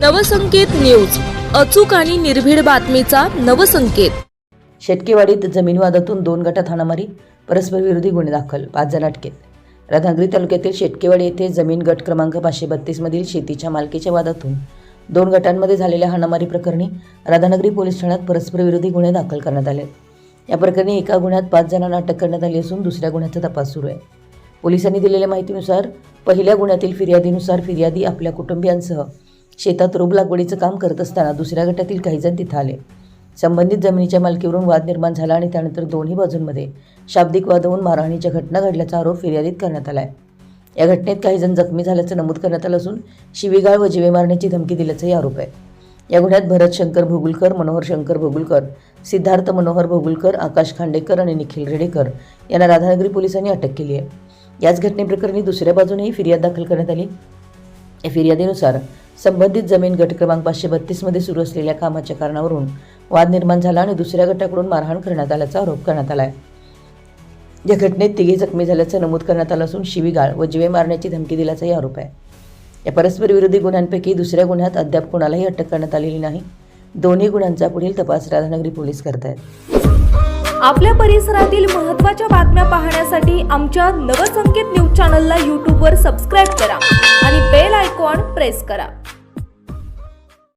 Navsanket news, अचूक आणि निर्भीड बातमीचा नवसंकेत। शेटकेवाडीत जमीन वादातून 2 गटात हाणामारी, परस्पर विरोधी गुन्हे दाखल, 5 जण अटकेत। राधानगरी तालुक्यातील शेटकेवाडी येथे जमीन गट क्रमांक 532 मधील शेतीच्या मालकीच्या वादातून 2 गटांमध्ये झालेल्या हाणामारी प्रकरणी राधानगरी पोलीस ठाण्यात परस्पर विरोधी गुन्हे दाखल करण्यात आले। या प्रकरणी एका गुन्ह्यात 5 जणांना अटक करण्यात आली असून दुसऱ्या गुन्ह्याचा तपास सुरू आहे। पोलिसांनी दिलेल्या माहितीनुसार पहिल्या गुन्ह्यातील फिर्यादीनुसार फिर्यादी आपल्या कुटुंबियांसह शेतात रोप लागवडीचं काम करत असताना दुसऱ्या गटातील काही जण तिथं आले। संबंधित जमिनीच्या मालकीवरून वाद निर्माण झाला आणि त्यानंतर दोन्ही बाजूंमध्ये शाब्दिक वाद होऊन मारहाणीच्या घटना घडल्याचा आरोप फिर्यादीत करण्यात आला आहे। या घटनेत काही जण जखमी झाल्याचं नमूद करण्यात आलं असून शिवीगाळ व जीवे मारण्याची धमकी दिल्याचाही आरोप आहे। या गुन्ह्यात भरत शंकर भोगुलकर, मनोहर शंकर भोगुलकर, सिद्धार्थ मनोहर भोगुलकर, आकाश खांडेकर आणि निखिल रेडेकर यांना राधानगरी पोलिसांनी अटक केली आहे। याच घटनेप्रकरणी दुसऱ्या बाजूनेही फिर्याद दाखल करण्यात आली। या फिर्यादीनुसार संबंधित जमीन गट क्रमांक 532 मध्ये सुरू असलेल्या कामाच्या कारणावरून वाद निर्माण झाला आणि दुसऱ्या गटाकडून मारहाण करण्यात आल्याचा आरोप करण्यात आला आहे। या घटनेत 3 जखमी झाल्याचं नमूद करण्यात आलं असून शिवीगाळ व जीवे मारण्याची धमकी दिल्याचाही आरोप आहे। या परस्पर विरोधी गुन्ह्यांपैकी दुसऱ्या गुन्ह्यात अद्याप कोणालाही अटक करण्यात आलेली नाही। दोन्ही गुन्ह्यांचा पुढील तपास राधानगरी पोलीस करत आहेत। आपल्या परिसरातील महत्त्वाच्या बातम्या पाहण्यासाठी आमच्या नवसंकेत न्यूज चॅनलला यूट्यूबवर सबस्क्राइब करा आणि बेल आयकॉन प्रेस करा।